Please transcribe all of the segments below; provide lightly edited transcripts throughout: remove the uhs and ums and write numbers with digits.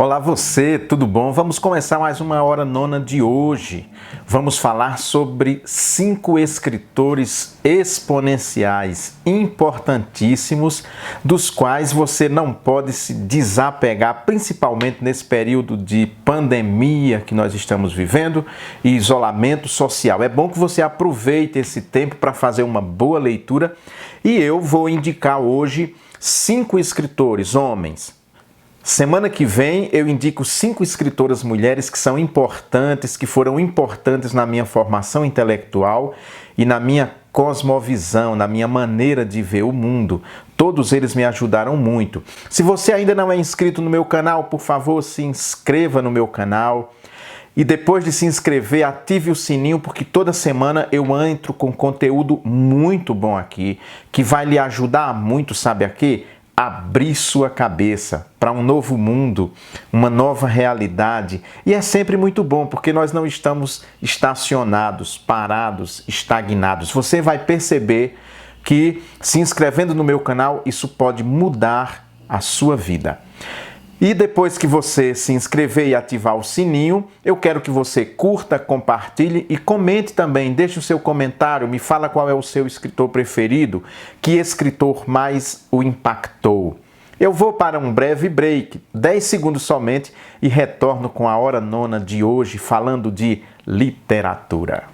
Olá você, tudo bom? Vamos começar mais uma hora nona de hoje. Vamos falar sobre 5 escritores exponenciais importantíssimos, dos quais você não pode se desapegar, principalmente nesse período de pandemia que nós estamos vivendo e isolamento social. É bom que você aproveite esse tempo para fazer uma boa leitura e eu vou indicar hoje 5 escritores, homens. Semana que vem eu indico 5 escritoras mulheres que são importantes, que foram importantes na minha formação intelectual e na minha cosmovisão, na minha maneira de ver o mundo. Todos eles me ajudaram muito. Se você ainda não é inscrito no meu canal, por favor, se inscreva no meu canal. E depois de se inscrever, ative o sininho, porque toda semana eu entro com conteúdo muito bom aqui, que vai lhe ajudar muito, sabe a quê? Abrir sua cabeça para um novo mundo, uma nova realidade. E é sempre muito bom, porque nós não estamos estacionados, parados, estagnados. Você vai perceber que, se inscrevendo no meu canal, isso pode mudar a sua vida. E depois que você se inscrever e ativar o sininho, eu quero que você curta, compartilhe e comente também. Deixe o seu comentário, me fala qual é o seu escritor preferido, que escritor mais o impactou. Eu vou para um breve break, 10 segundos somente, e retorno com a hora nona de hoje, falando de literatura.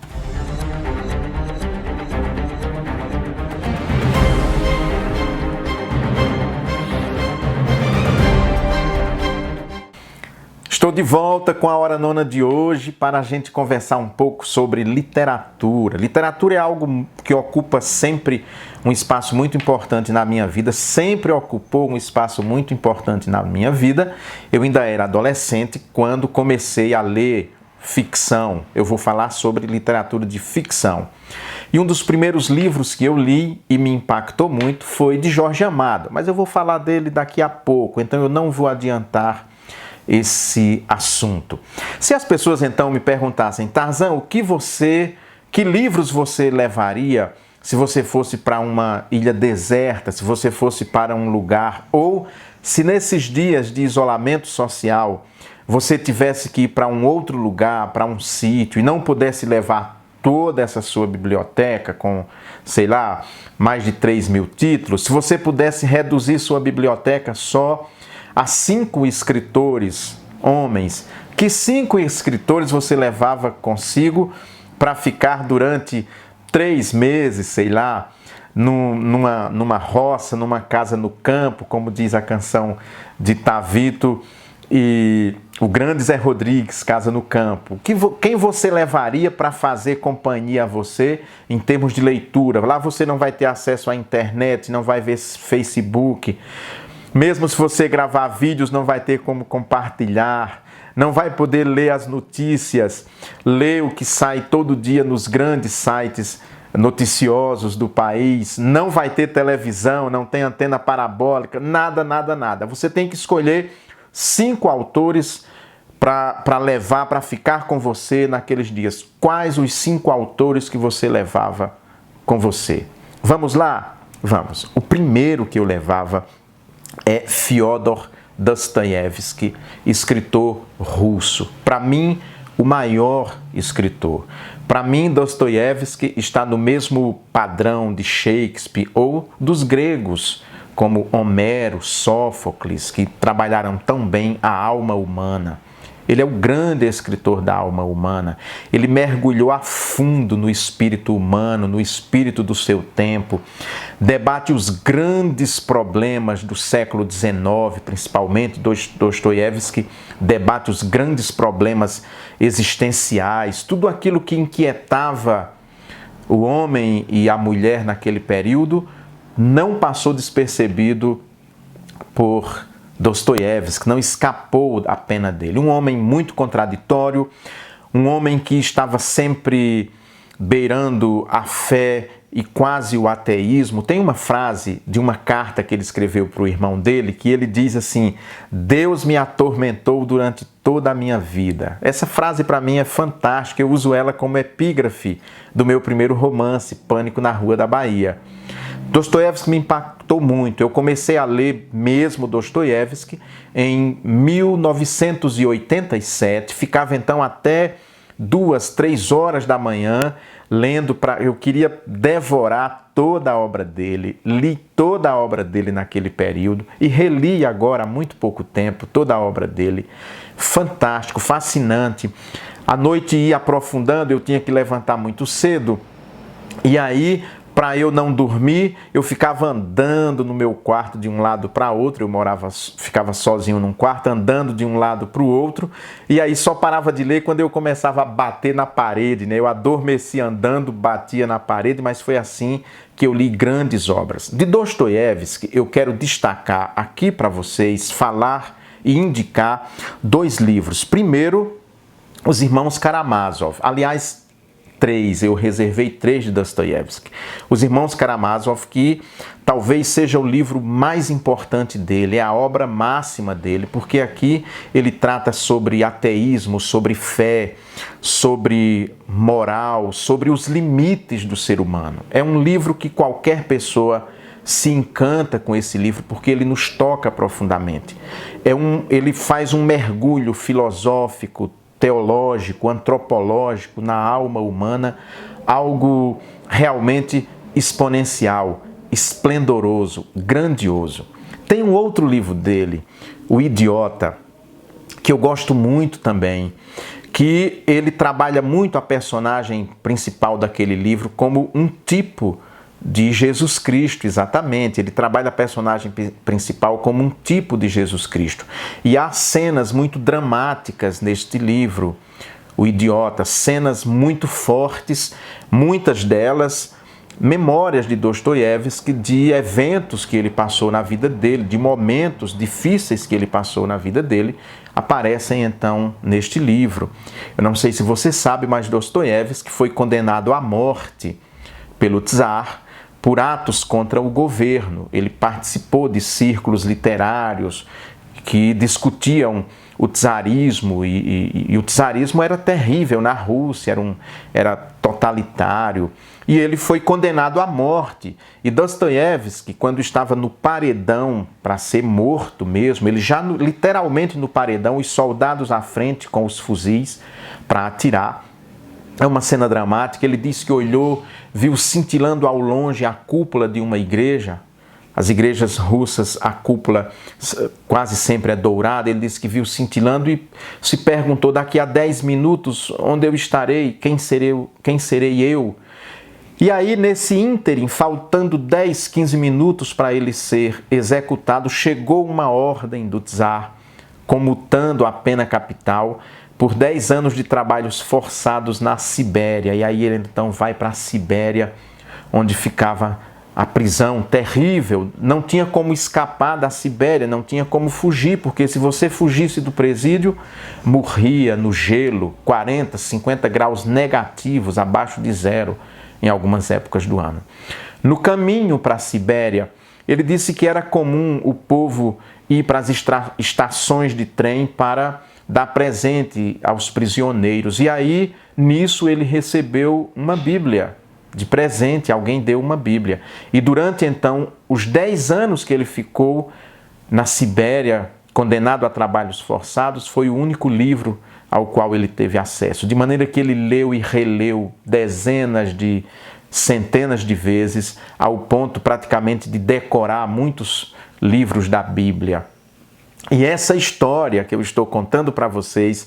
Estou de volta com a hora nona de hoje para a gente conversar um pouco sobre literatura. Literatura é algo que ocupa sempre um espaço muito importante na minha vida, sempre ocupou um espaço muito importante na minha vida. Eu ainda era adolescente quando comecei a ler ficção. Eu vou falar sobre literatura de ficção. E um dos primeiros livros que eu li e me impactou muito foi de Jorge Amado, mas eu vou falar dele daqui a pouco, então eu não vou adiantar esse assunto. Se as pessoas então me perguntassem, Tarzan, que livros você levaria se você fosse para uma ilha deserta, se você fosse para um lugar, ou se nesses dias de isolamento social você tivesse que ir para um outro lugar, para um sítio, e não pudesse levar toda essa sua biblioteca com, sei lá, mais de 3.000 títulos, se você pudesse reduzir sua biblioteca só a 5 escritores, homens, que 5 escritores você levava consigo para ficar durante 3 meses, sei lá, numa roça, numa casa no campo, como diz a canção de Tavito e o grande Zé Rodrigues, Casa no Campo. Quem você levaria para fazer companhia a você em termos de leitura? Lá você não vai ter acesso à internet, não vai ver Facebook. Mesmo se você gravar vídeos, não vai ter como compartilhar, não vai poder ler as notícias, ler o que sai todo dia nos grandes sites noticiosos do país, não vai ter televisão, não tem antena parabólica, nada. Você tem que escolher 5 autores para levar, para ficar com você naqueles dias. Quais os 5 autores que você levava com você? Vamos lá? Vamos. O primeiro que eu levava é Fyodor Dostoiévski, escritor russo. Para mim, o maior escritor. Para mim, Dostoiévski está no mesmo padrão de Shakespeare ou dos gregos, como Homero, Sófocles, que trabalharam tão bem a alma humana. Ele é o grande escritor da alma humana. Ele mergulhou a fundo no espírito humano, no espírito do seu tempo. Debate os grandes problemas do século XIX, principalmente Dostoiévski, debate os grandes problemas existenciais, tudo aquilo que inquietava o homem e a mulher naquele período, não passou despercebido por Dostoiévski, não escapou da pena dele. Um homem muito contraditório, um homem que estava sempre beirando a fé e quase o ateísmo. Tem uma frase de uma carta que ele escreveu para o irmão dele, que ele diz assim: Deus me atormentou durante toda a minha vida. Essa frase para mim é fantástica, eu uso ela como epígrafe do meu primeiro romance, Pânico na Rua da Bahia. Dostoiévski me impactou muito. Eu comecei a ler mesmo Dostoiévski em 1987, ficava então até 2, 3 horas da manhã lendo, eu queria devorar toda a obra dele, li toda a obra dele naquele período e reli agora há muito pouco tempo toda a obra dele. Fantástico, fascinante. À noite ia aprofundando, eu tinha que levantar muito cedo e aí, para eu não dormir, eu ficava andando no meu quarto de um lado para outro, ficava sozinho num quarto, andando de um lado para o outro, e aí só parava de ler quando eu começava a bater na parede, né? Eu adormecia andando, batia na parede, mas foi assim que eu li grandes obras. De Dostoiévski, eu quero destacar aqui para vocês, falar e indicar 2 livros. Primeiro, Os Irmãos Karamazov. Aliás, 3, eu reservei 3 de Dostoiévski. Os Irmãos Karamazov, que talvez seja o livro mais importante dele, é a obra máxima dele, porque aqui ele trata sobre ateísmo, sobre fé, sobre moral, sobre os limites do ser humano. É um livro que qualquer pessoa se encanta com esse livro, porque ele nos toca profundamente. Ele faz um mergulho filosófico, teológico, antropológico na alma humana, algo realmente exponencial, esplendoroso, grandioso. Tem um outro livro dele, O Idiota, que eu gosto muito também, que ele trabalha muito a personagem principal daquele livro como um tipo de Jesus Cristo, exatamente. Ele trabalha a personagem principal como um tipo de Jesus Cristo. E há cenas muito dramáticas neste livro, O Idiota, cenas muito fortes, muitas delas memórias de Dostoiévski, de eventos que ele passou na vida dele, de momentos difíceis que ele passou na vida dele, aparecem então neste livro. Eu não sei se você sabe, mas Dostoiévski foi condenado à morte pelo Tsar por atos contra o governo. Ele participou de círculos literários que discutiam o tsarismo, e o tsarismo era terrível na Rússia, era totalitário, e ele foi condenado à morte. E Dostoiévski, quando estava no paredão para ser morto mesmo, ele já literalmente no paredão, os soldados à frente com os fuzis para atirar. É uma cena dramática. Ele disse que olhou, viu cintilando ao longe a cúpula de uma igreja. As igrejas russas, a cúpula quase sempre é dourada. Ele disse que viu cintilando e se perguntou: daqui a 10 minutos, onde eu estarei? Quem serei eu? E aí, nesse ínterim, faltando 10, 15 minutos para ele ser executado, chegou uma ordem do Tsar comutando a pena capital por 10 anos de trabalhos forçados na Sibéria. E aí ele então vai para a Sibéria, onde ficava a prisão terrível. Não tinha como escapar da Sibéria, não tinha como fugir, porque se você fugisse do presídio, morria no gelo, 40, 50 graus negativos, abaixo de zero, em algumas épocas do ano. No caminho para a Sibéria, ele disse que era comum o povo ir para as estações de trem para dar presente aos prisioneiros. E aí, nisso, ele recebeu uma Bíblia de presente, alguém deu uma Bíblia. E durante, então, os 10 anos que ele ficou na Sibéria, condenado a trabalhos forçados, foi o único livro ao qual ele teve acesso. De maneira que ele leu e releu centenas de vezes, ao ponto praticamente de decorar muitos livros da Bíblia. E essa história que eu estou contando para vocês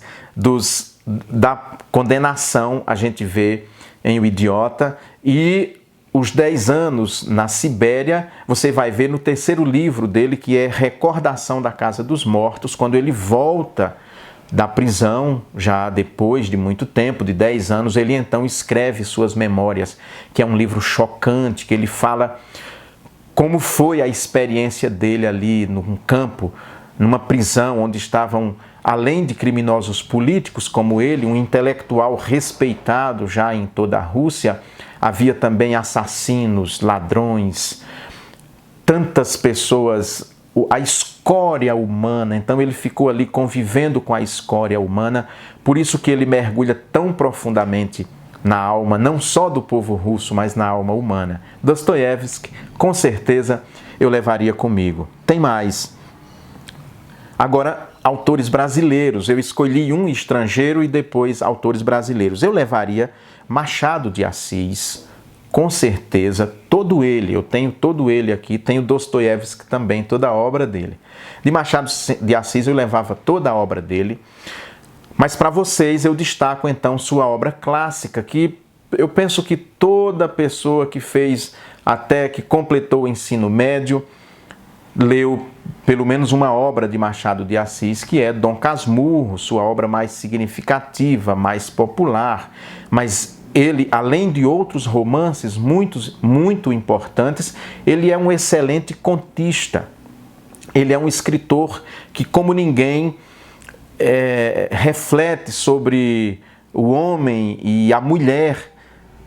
da condenação, a gente vê em O Idiota, e os 10 anos na Sibéria, você vai ver no terceiro livro dele, que é Recordação da Casa dos Mortos, quando ele volta da prisão, já depois de muito tempo, de 10 anos, ele então escreve suas memórias, que é um livro chocante, que ele fala como foi a experiência dele ali num campo, numa prisão onde estavam, além de criminosos políticos como ele, um intelectual respeitado já em toda a Rússia, havia também assassinos, ladrões, tantas pessoas, a escória humana. Então ele ficou ali convivendo com a escória humana, por isso que ele mergulha tão profundamente na alma não só do povo russo, mas na alma humana. Dostoiévski, com certeza, eu levaria comigo. Tem mais. Agora, autores brasileiros. Eu escolhi um estrangeiro e depois autores brasileiros. Eu levaria Machado de Assis, com certeza, todo ele. Eu tenho todo ele aqui. Tenho Dostoiévski também, toda a obra dele. De Machado de Assis eu levava toda a obra dele. Mas para vocês eu destaco então sua obra clássica, que eu penso que toda pessoa que fez até que completou o ensino médio leu pelo menos uma obra de Machado de Assis, que é Dom Casmurro, sua obra mais significativa, mais popular. Mas ele, além de outros romances muito importantes, ele é um excelente contista. Ele é um escritor que, como ninguém, reflete sobre o homem e a mulher,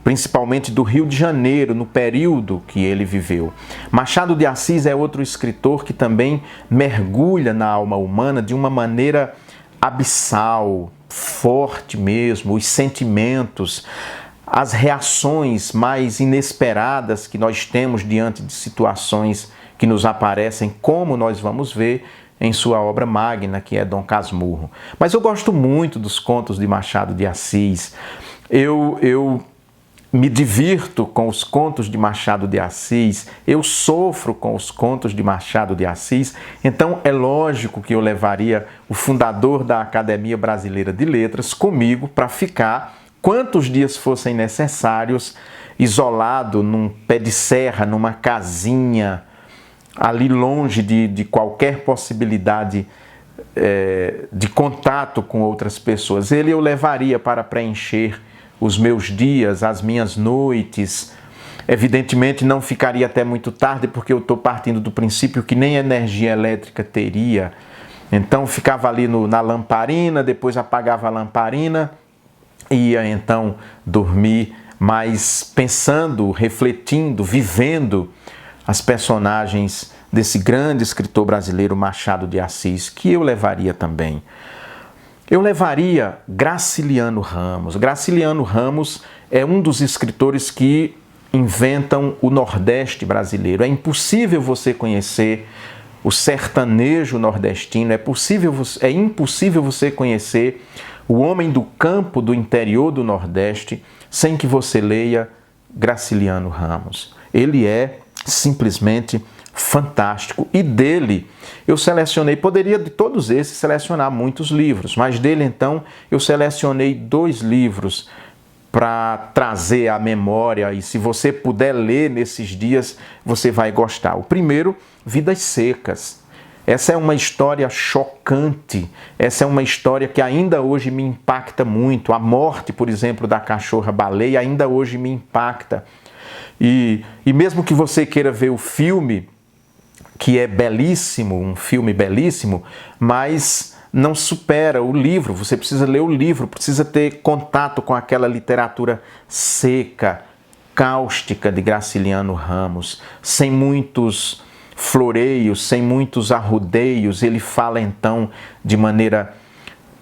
principalmente do Rio de Janeiro, no período que ele viveu. Machado de Assis é outro escritor que também mergulha na alma humana de uma maneira abissal, forte mesmo, os sentimentos, as reações mais inesperadas que nós temos diante de situações que nos aparecem, como nós vamos ver em sua obra magna, que é Dom Casmurro. Mas eu gosto muito dos contos de Machado de Assis. Eu me divirto com os contos de Machado de Assis, eu sofro com os contos de Machado de Assis, então é lógico que eu levaria o fundador da Academia Brasileira de Letras comigo para ficar quantos dias fossem necessários, isolado num pé de serra, numa casinha, ali longe de qualquer possibilidade de contato com outras pessoas. Ele eu levaria para preencher os meus dias, as minhas noites. Evidentemente não ficaria até muito tarde, porque eu estou partindo do princípio que nem energia elétrica teria. Então ficava ali na lamparina, depois apagava a lamparina, ia então dormir, mas pensando, refletindo, vivendo as personagens desse grande escritor brasileiro Machado de Assis, que eu levaria também. Eu levaria Graciliano Ramos. Graciliano Ramos é um dos escritores que inventam o Nordeste brasileiro. É impossível você conhecer o sertanejo nordestino, é impossível você conhecer o homem do campo do interior do Nordeste sem que você leia Graciliano Ramos. Ele é simplesmente fantástico, e dele eu selecionei, poderia de todos esses selecionar muitos livros, mas dele então eu selecionei 2 livros para trazer à memória, e se você puder ler nesses dias, você vai gostar. O primeiro, Vidas Secas. Essa é uma história chocante, essa é uma história que ainda hoje me impacta muito. A morte, por exemplo, da cachorra-baleia ainda hoje me impacta. E mesmo que você queira ver o filme, que é belíssimo, um filme belíssimo, mas não supera o livro. Você precisa ler o livro, precisa ter contato com aquela literatura seca, cáustica de Graciliano Ramos, sem muitos floreios, sem muitos arrudeios. Ele fala então de maneira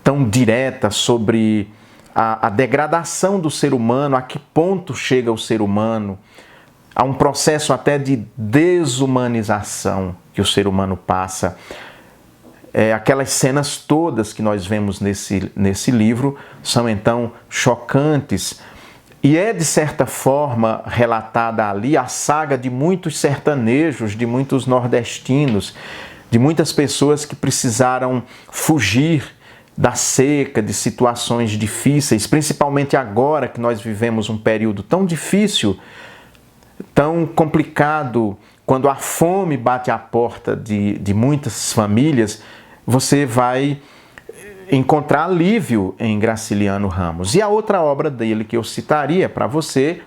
tão direta sobre a degradação do ser humano, a que ponto chega o ser humano. Há um processo até de desumanização que o ser humano passa. Aquelas cenas todas que nós vemos nesse livro são então chocantes. E é, de certa forma, relatada ali a saga de muitos sertanejos, de muitos nordestinos, de muitas pessoas que precisaram fugir da seca, de situações difíceis, principalmente agora que nós vivemos um período tão difícil, tão complicado, quando a fome bate à porta de muitas famílias. Você vai encontrar alívio em Graciliano Ramos. E a outra obra dele que eu citaria para você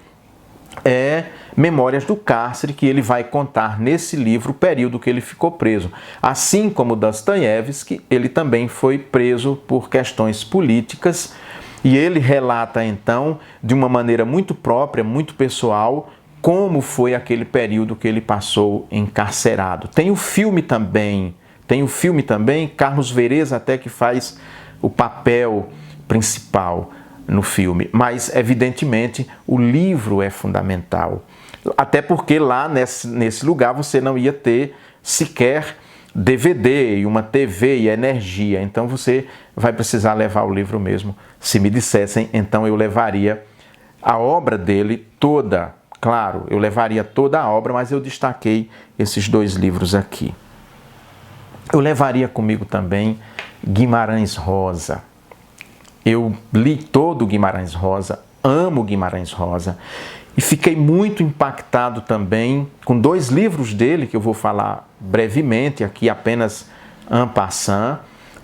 é Memórias do Cárcere, que ele vai contar nesse livro o período que ele ficou preso. Assim como Dostoiévski, ele também foi preso por questões políticas, e ele relata então, de uma maneira muito própria, muito pessoal, como foi aquele período que ele passou encarcerado. Tem o filme também, Carlos Vereza até que faz o papel principal. no filme, mas evidentemente o livro é fundamental. Até porque lá nesse lugar você não ia ter sequer DVD e uma TV e energia, então você vai precisar levar o livro mesmo. Se me dissessem, então eu levaria a obra dele toda. Claro, eu levaria toda a obra, mas eu destaquei esses 2 livros aqui. Eu levaria comigo também Guimarães Rosa. Eu li todo Guimarães Rosa, amo Guimarães Rosa e fiquei muito impactado também com 2 livros dele que eu vou falar brevemente aqui, apenas en passant.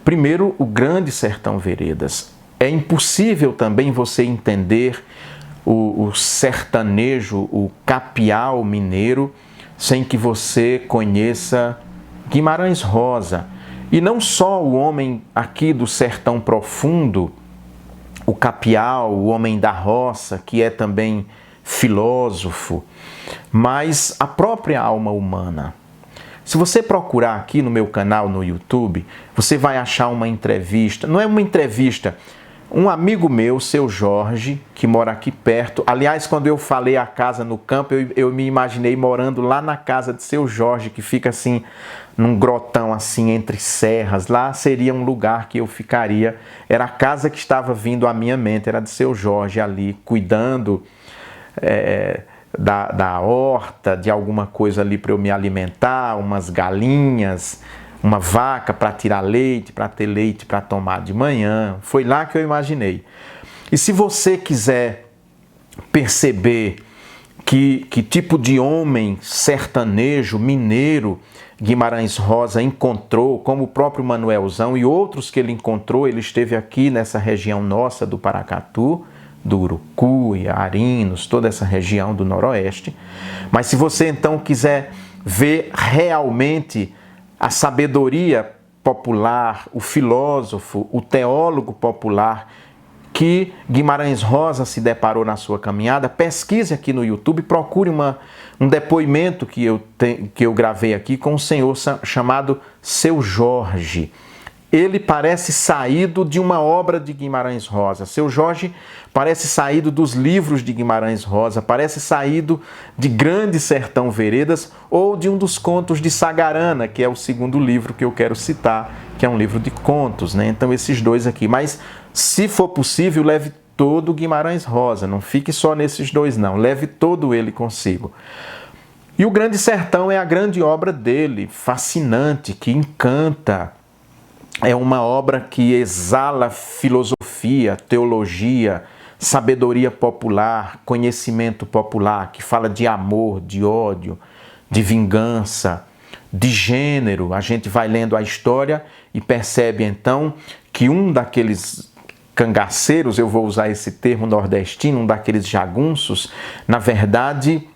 Primeiro, O Grande Sertão Veredas. É impossível também você entender o sertanejo, o capial mineiro, sem que você conheça Guimarães Rosa. E não só o homem aqui do sertão profundo, o capial, o homem da roça, que é também filósofo, mas a própria alma humana. Se você procurar aqui no meu canal no YouTube, você vai achar uma entrevista, não é uma entrevista, um amigo meu, seu Jorge, que mora aqui perto. Aliás, quando eu falei a casa no campo, eu me imaginei morando lá na casa de seu Jorge, que fica assim, num grotão assim, entre serras. Lá seria um lugar que eu ficaria. Era a casa que estava vindo à minha mente, era de seu Jorge ali, cuidando da horta, de alguma coisa ali para eu me alimentar, umas galinhas, uma vaca para tirar leite, para ter leite para tomar de manhã. Foi lá que eu imaginei. E se você quiser perceber que tipo de homem sertanejo, mineiro, Guimarães Rosa encontrou, como o próprio Manuelzão e outros que ele encontrou, ele esteve aqui nessa região nossa do Paracatu, do Urucuia, Arinos, toda essa região do Noroeste. Mas se você então quiser ver realmente a sabedoria popular, o filósofo, o teólogo popular que Guimarães Rosa se deparou na sua caminhada, pesquise aqui no YouTube, procure um depoimento que eu gravei aqui com um senhor chamado Seu Jorge. Ele parece saído de uma obra de Guimarães Rosa. Seu Jorge parece saído dos livros de Guimarães Rosa, parece saído de Grande Sertão Veredas ou de um dos contos de Sagarana, que é o segundo livro que eu quero citar, que é um livro de contos, né? Então esses 2 aqui. Mas se for possível, leve todo Guimarães Rosa, não fique só nesses 2 não, leve todo ele consigo. E o Grande Sertão é a grande obra dele, fascinante, que encanta. É uma obra que exala filosofia, teologia, sabedoria popular, conhecimento popular, que fala de amor, de ódio, de vingança, de gênero. A gente vai lendo a história e percebe então que um daqueles cangaceiros, eu vou usar esse termo nordestino, um daqueles jagunços, na verdade,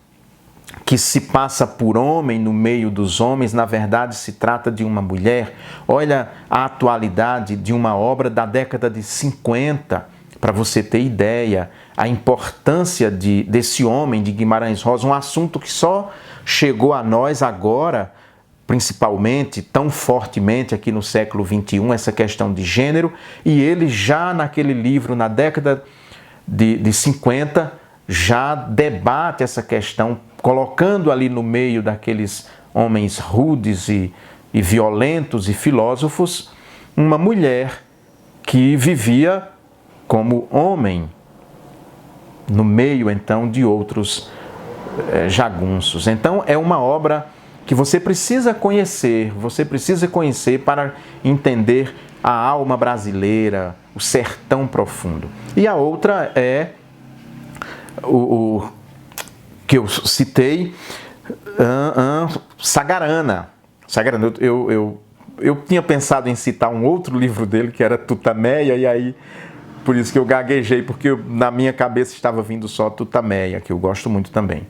que se passa por homem no meio dos homens, na verdade se trata de uma mulher. Olha a atualidade de uma obra da década de 50, para você ter ideia, a importância desse homem, de Guimarães Rosa, um assunto que só chegou a nós agora, principalmente, tão fortemente aqui no século XXI, essa questão de gênero, e ele já naquele livro, na década de 50, já debate essa questão, colocando ali no meio daqueles homens rudes e violentos e filósofos, uma mulher que vivia como homem, no meio então de outros jagunços. Então é uma obra que você precisa conhecer para entender a alma brasileira, o sertão profundo. E a outra é o que eu citei, Sagarana. Sagarana, eu tinha pensado em citar um outro livro dele, que era Tutameia, e aí, por isso que eu gaguejei, porque na minha cabeça estava vindo só Tutameia, que eu gosto muito também.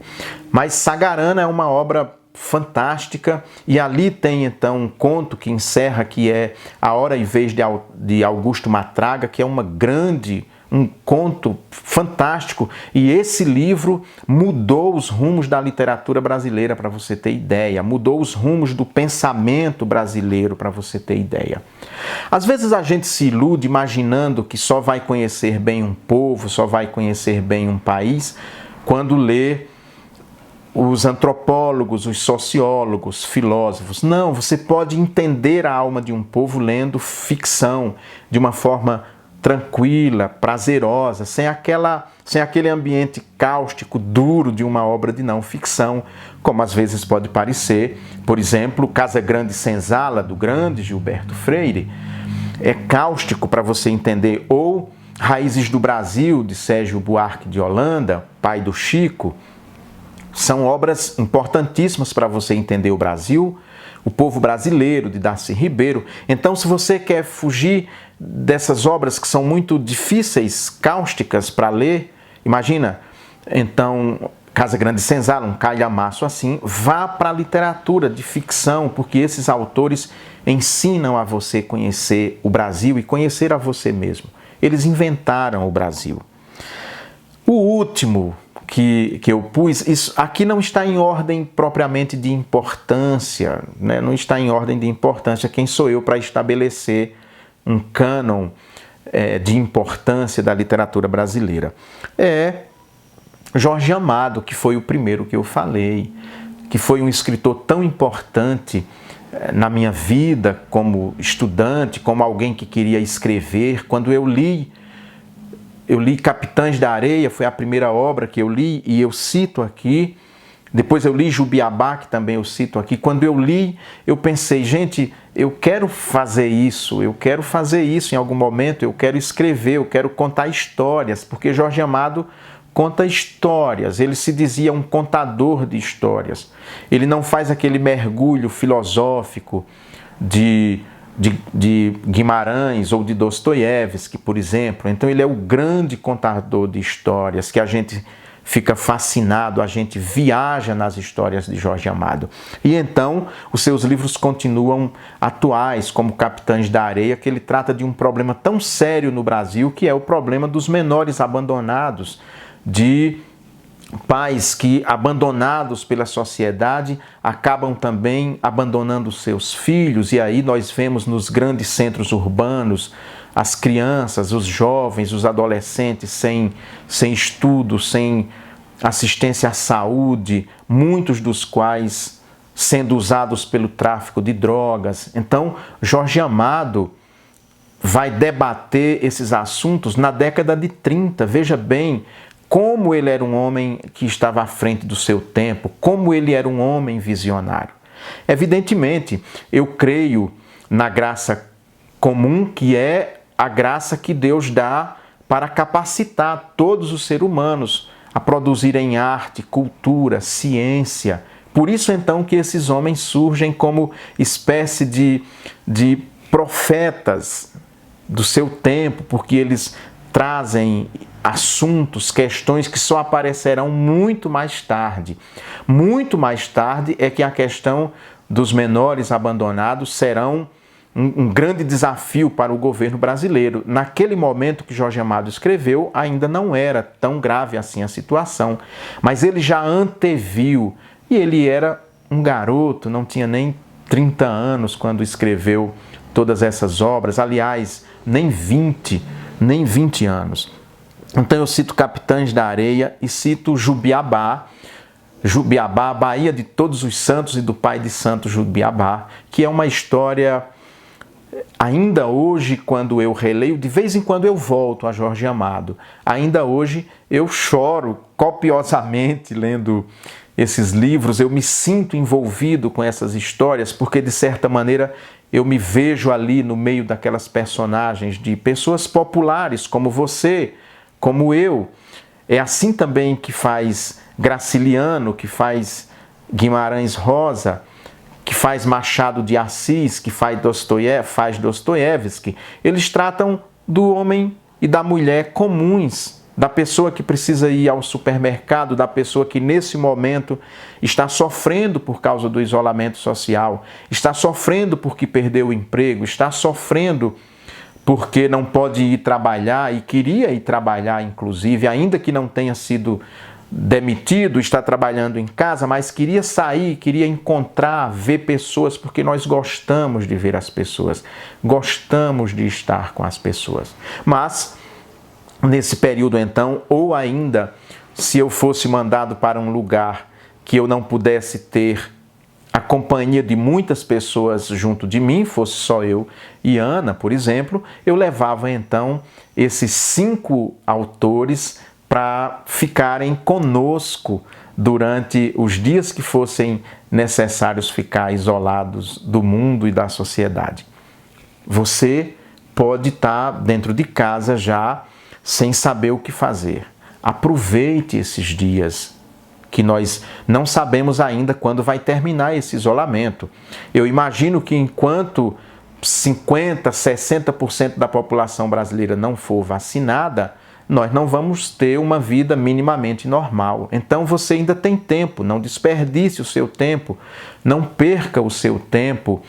Mas Sagarana é uma obra fantástica, e ali tem então um conto que encerra, que é A Hora e Vez de Augusto Matraga, que é uma grande um conto fantástico. E esse livro mudou os rumos da literatura brasileira, para você ter ideia. Mudou os rumos do pensamento brasileiro, para você ter ideia. Às vezes a gente se ilude imaginando que só vai conhecer bem um povo, só vai conhecer bem um país, quando lê os antropólogos, os sociólogos, filósofos. Não, você pode entender a alma de um povo lendo ficção de uma forma tranquila, prazerosa, sem aquele ambiente cáustico, duro de uma obra de não ficção, como às vezes pode parecer. Por exemplo, Casa Grande Senzala, do grande Gilberto Freire, é cáustico para você entender. Ou Raízes do Brasil, de Sérgio Buarque de Holanda, pai do Chico, são obras importantíssimas para você entender o Brasil, o povo brasileiro, de Darcy Ribeiro. Então, se você quer fugir dessas obras que são muito difíceis, cáusticas para ler, imagina, então, Casa Grande Senzala, um calhamaço assim, vá para a literatura de ficção, porque esses autores ensinam a você conhecer o Brasil e conhecer a você mesmo. Eles inventaram o Brasil. O último que eu pus, isso aqui não está em ordem propriamente de importância, né? Não está em ordem de importância. Quem sou eu para estabelecer um cânon de importância da literatura brasileira? É Jorge Amado, que foi o primeiro que eu falei, que foi um escritor tão importante na minha vida como estudante, como alguém que queria escrever. Quando eu li Capitães da Areia, foi a primeira obra que eu li, e eu cito aqui. Depois eu li Jubiabá, que também eu cito aqui. Quando eu li, eu pensei, gente, eu quero fazer isso em algum momento, eu quero escrever, eu quero contar histórias, porque Jorge Amado conta histórias, ele se dizia um contador de histórias. Ele não faz aquele mergulho filosófico de Guimarães ou de Dostoiévski, por exemplo. Então ele é o grande contador de histórias, que a gente fica fascinado, a gente viaja nas histórias de Jorge Amado. E então os seus livros continuam atuais, como Capitães da Areia, que ele trata de um problema tão sério no Brasil, que é o problema dos menores abandonados, de pais que, abandonados pela sociedade, acabam também abandonando seus filhos. E aí nós vemos nos grandes centros urbanos as crianças, os jovens, os adolescentes sem estudo, sem assistência à saúde, muitos dos quais sendo usados pelo tráfico de drogas. Então, Jorge Amado vai debater esses assuntos na década de 30. Veja bem como ele era um homem que estava à frente do seu tempo, como ele era um homem visionário. Evidentemente, eu creio na graça comum, que é a graça que Deus dá para capacitar todos os seres humanos a produzirem arte, cultura, ciência. Por isso, então, que esses homens surgem como espécie de profetas do seu tempo, porque eles trazem assuntos, questões que só aparecerão muito mais tarde. Muito mais tarde é que a questão dos menores abandonados serão um grande desafio para o governo brasileiro. Naquele momento que Jorge Amado escreveu, ainda não era tão grave assim a situação, mas ele já anteviu, e ele era um garoto, não tinha nem 30 anos quando escreveu todas essas obras, aliás, nem 20 anos. Então eu cito Capitães da Areia e cito Jubiabá, Bahia de Todos os Santos e do Pai de Santo Jubiabá, que é uma história, ainda hoje, quando eu releio, de vez em quando eu volto a Jorge Amado, ainda hoje eu choro copiosamente lendo esses livros, eu me sinto envolvido com essas histórias, porque de certa maneira eu me vejo ali no meio daquelas personagens de pessoas populares como você, como eu. É assim também que faz Graciliano, que faz Guimarães Rosa, que faz Machado de Assis, que faz Dostoiévski. Eles tratam do homem e da mulher comuns, da pessoa que precisa ir ao supermercado, da pessoa que nesse momento está sofrendo por causa do isolamento social, está sofrendo porque perdeu o emprego, está sofrendo porque não pode ir trabalhar e queria ir trabalhar, inclusive, ainda que não tenha sido demitido, está trabalhando em casa, mas queria sair, queria encontrar, ver pessoas, porque nós gostamos de ver as pessoas, gostamos de estar com as pessoas. Mas, nesse período então, ou ainda, se eu fosse mandado para um lugar que eu não pudesse ter a companhia de muitas pessoas junto de mim, fosse só eu e Ana, por exemplo, eu levava então esses 5 autores para ficarem conosco durante os dias que fossem necessários ficar isolados do mundo e da sociedade. Você pode estar dentro de casa já sem saber o que fazer. Aproveite esses dias que nós não sabemos ainda quando vai terminar esse isolamento. Eu imagino que enquanto 50%, 60% da população brasileira não for vacinada, nós não vamos ter uma vida minimamente normal. Então você ainda tem tempo, não desperdice o seu tempo, não perca o seu tempo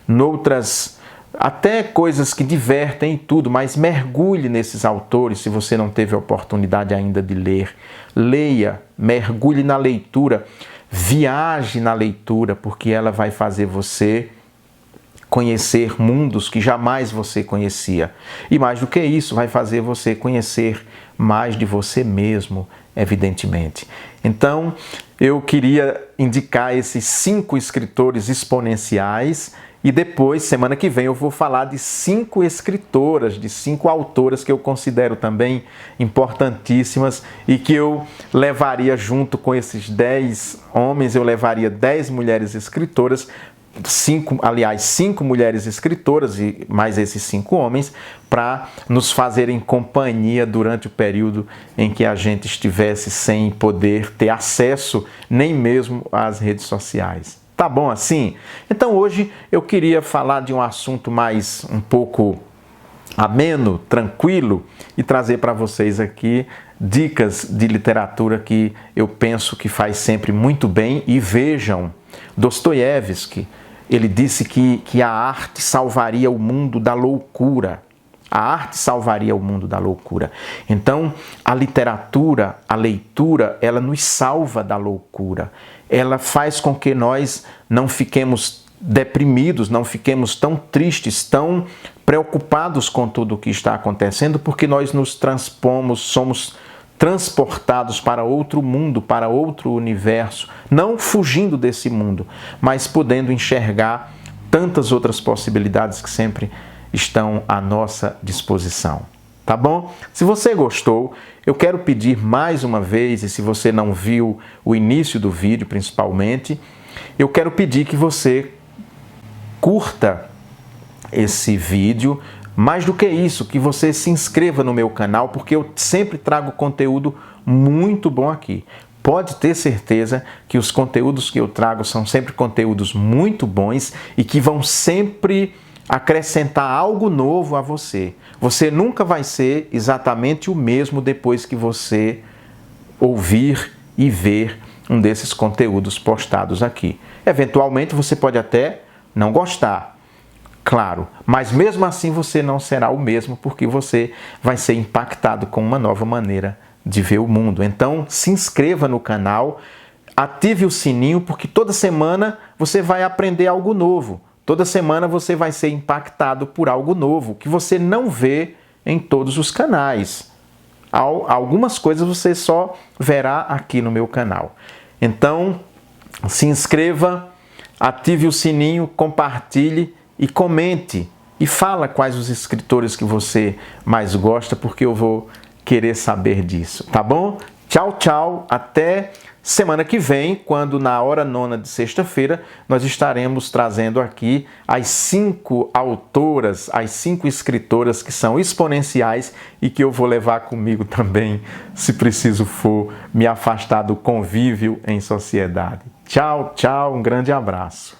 noutras, até coisas que divertem e tudo, mas mergulhe nesses autores se você não teve a oportunidade ainda de ler. Leia, mergulhe na leitura, viaje na leitura, porque ela vai fazer você conhecer mundos que jamais você conhecia. E mais do que isso, vai fazer você conhecer mais de você mesmo, evidentemente. Então, eu queria indicar esses 5 escritores exponenciais e depois, semana que vem, eu vou falar de 5 escritoras, de 5 autoras que eu considero também importantíssimas e que eu levaria junto com esses 10 homens, eu levaria 10 mulheres escritoras, 5 mulheres escritoras e mais esses 5 homens, para nos fazerem companhia durante o período em que a gente estivesse sem poder ter acesso nem mesmo às redes sociais. Tá bom assim? Então hoje eu queria falar de um assunto mais um pouco ameno, tranquilo e trazer para vocês aqui dicas de literatura que eu penso que faz sempre muito bem. E vejam, Dostoiévski, ele disse que a arte salvaria o mundo da loucura. A arte salvaria o mundo da loucura. Então, a literatura, a leitura, ela nos salva da loucura. Ela faz com que nós não fiquemos deprimidos, não fiquemos tão tristes, tão preocupados com tudo o que está acontecendo, porque nós nos transpomos, somos transportados para outro mundo, para outro universo, não fugindo desse mundo, mas podendo enxergar tantas outras possibilidades que sempre estão à nossa disposição. Tá bom? Se você gostou, eu quero pedir mais uma vez, e se você não viu o início do vídeo principalmente, eu quero pedir que você curta esse vídeo. Mais do que isso, que você se inscreva no meu canal, porque eu sempre trago conteúdo muito bom aqui. Pode ter certeza que os conteúdos que eu trago são sempre conteúdos muito bons e que vão sempre acrescentar algo novo a você. Você nunca vai ser exatamente o mesmo depois que você ouvir e ver um desses conteúdos postados aqui. Eventualmente você pode até não gostar, claro, mas mesmo assim você não será o mesmo, porque você vai ser impactado com uma nova maneira de ver o mundo. Então se inscreva no canal, ative o sininho, porque toda semana você vai aprender algo novo. Toda semana você vai ser impactado por algo novo que você não vê em todos os canais. Algumas coisas você só verá aqui no meu canal. Então, se inscreva, ative o sininho, compartilhe e comente. E fala quais os escritores que você mais gosta, porque eu vou querer saber disso, tá bom? Tchau, tchau, até semana que vem, quando na hora nona de sexta-feira, nós estaremos trazendo aqui as 5 autoras, as 5 escritoras que são exponenciais e que eu vou levar comigo também, se preciso for, me afastar do convívio em sociedade. Tchau, tchau, um grande abraço.